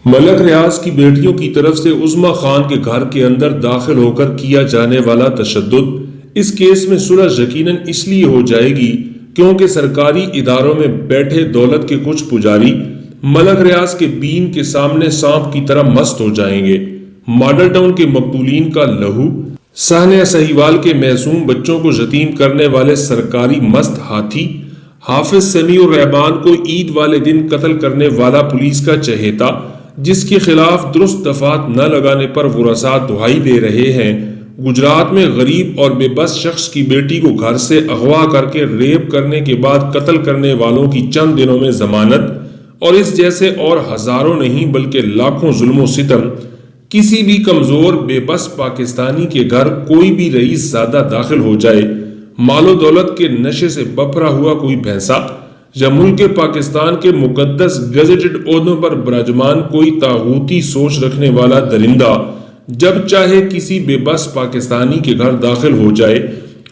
ملک ریاض کی بیٹیوں کی طرف سے عظمی خان کے گھر کے اندر داخل ہو کر کیا جانے والا تشدد، اس کیس میں صلح یقیناً اس لیے ہو جائے گی کیونکہ سرکاری اداروں میں بیٹھے دولت کے کچھ پجاری ملک ریاض کے بین کے سامنے سانپ کی طرح مست ہو جائیں گے۔ ماڈل ٹاؤن کے مقتولین کا لہو، سانحہ سہیوال کے معصوم بچوں کو یتیم کرنے والے سرکاری مست ہاتھی، حافظ سمیع الرحمان کو عید والے دن قتل کرنے والا پولیس کا چہیتا جس کے خلاف درست دفعات نہ لگانے پر ورثاء دہائی دے رہے ہیں، گجرات میں غریب اور بے بس شخص کی بیٹی کو گھر سے اغوا کر کے ریپ کرنے کے بعد قتل کرنے والوں کی چند دنوں میں ضمانت، اور اس جیسے اور ہزاروں نہیں بلکہ لاکھوں ظلم و ستم، کسی بھی کمزور بے بس پاکستانی کے گھر کوئی بھی رئیس زیادہ داخل ہو جائے، مال و دولت کے نشے سے بپھرا ہوا کوئی بھینسا، یا ملک پاکستان کے مقدس گزٹڈ عہدوں پر براجمان کوئی طاغوتی سوچ رکھنے والا درندہ جب چاہے کسی بے بس پاکستانی کے گھر داخل ہو جائے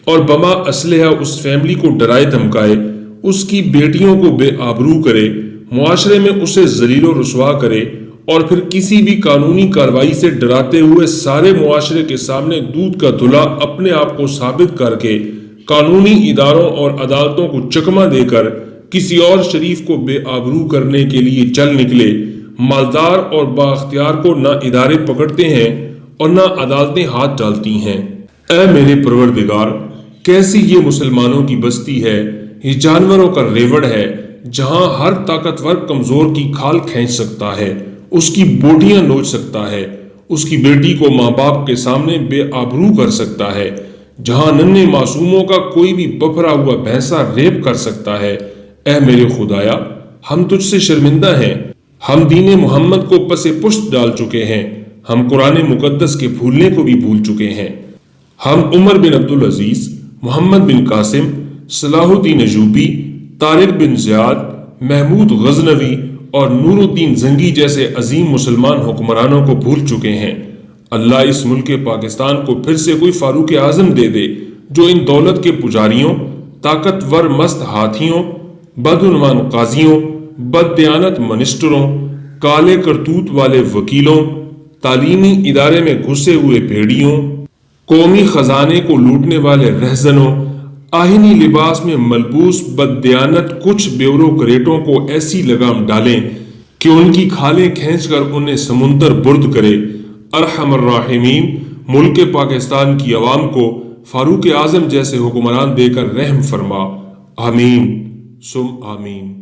اور بما اسلحہ اس فیملی کو ڈرائے دھمکائے، اس کی بیٹیوں کو بے آبرو کرے، معاشرے میں اسے ذلیل و رسوا کرے، اور پھر کسی بھی قانونی کارروائی سے ڈراتے ہوئے سارے معاشرے کے سامنے دودھ کا دھلا اپنے آپ کو ثابت کر کے قانونی اداروں اور عدالتوں کو چکمہ دے کر کسی اور شریف کو بے آبرو کرنے کے لیے چل نکلے، مالدار اور بااختیار کو نہ ادارے پکڑتے ہیں اور نہ عدالتیں ہاتھ ڈالتی ہیں۔ اے میرے پروردگار، کیسی یہ مسلمانوں کی بستی ہے، یہ جانوروں کا ریوڑ ہے جہاں ہر طاقتور کمزور کی کھال کھینچ سکتا ہے، اس کی بوٹیاں نوچ سکتا ہے، اس کی بیٹی کو ماں باپ کے سامنے بے آبرو کر سکتا ہے، جہاں ننھے معصوموں کا کوئی بھی بپھرا ہوا بھینسا ریپ کر سکتا ہے۔ اے میرے خدایا، ہم تجھ سے شرمندہ ہیں، ہم دین محمد کو پس پشت ڈال چکے ہیں، ہم قرآن مقدس کے بھولنے کو بھی بھول چکے ہیں، ہم عمر بن عبدالعزیز، محمد بن قاسم، صلاح الدین ایوبی، طارق بن زیاد، محمود غزنوی اور نور الدین زنگی جیسے عظیم مسلمان حکمرانوں کو بھول چکے ہیں۔ اللہ اس ملک پاکستان کو پھر سے کوئی فاروق اعظم دے دے جو ان دولت کے پجاریوں، طاقتور مست ہاتھیوں، بدعنوان قاضیوں، بد دیانت منسٹروں، کالے کرتوت والے وکیلوں، تعلیمی ادارے میں گھسے ہوئے بھیڑیوں، قومی خزانے کو لوٹنے والے رہزنوں، آہنی لباس میں ملبوس بد دیانت کچھ بیوروکریٹوں کو ایسی لگام ڈالیں کہ ان کی کھالیں کھینچ کر انہیں سمندر برد کرے۔ ارحم الراحمین، ملک پاکستان کی عوام کو فاروق اعظم جیسے حکمران دے کر رحم فرما، آمین ثم آمین۔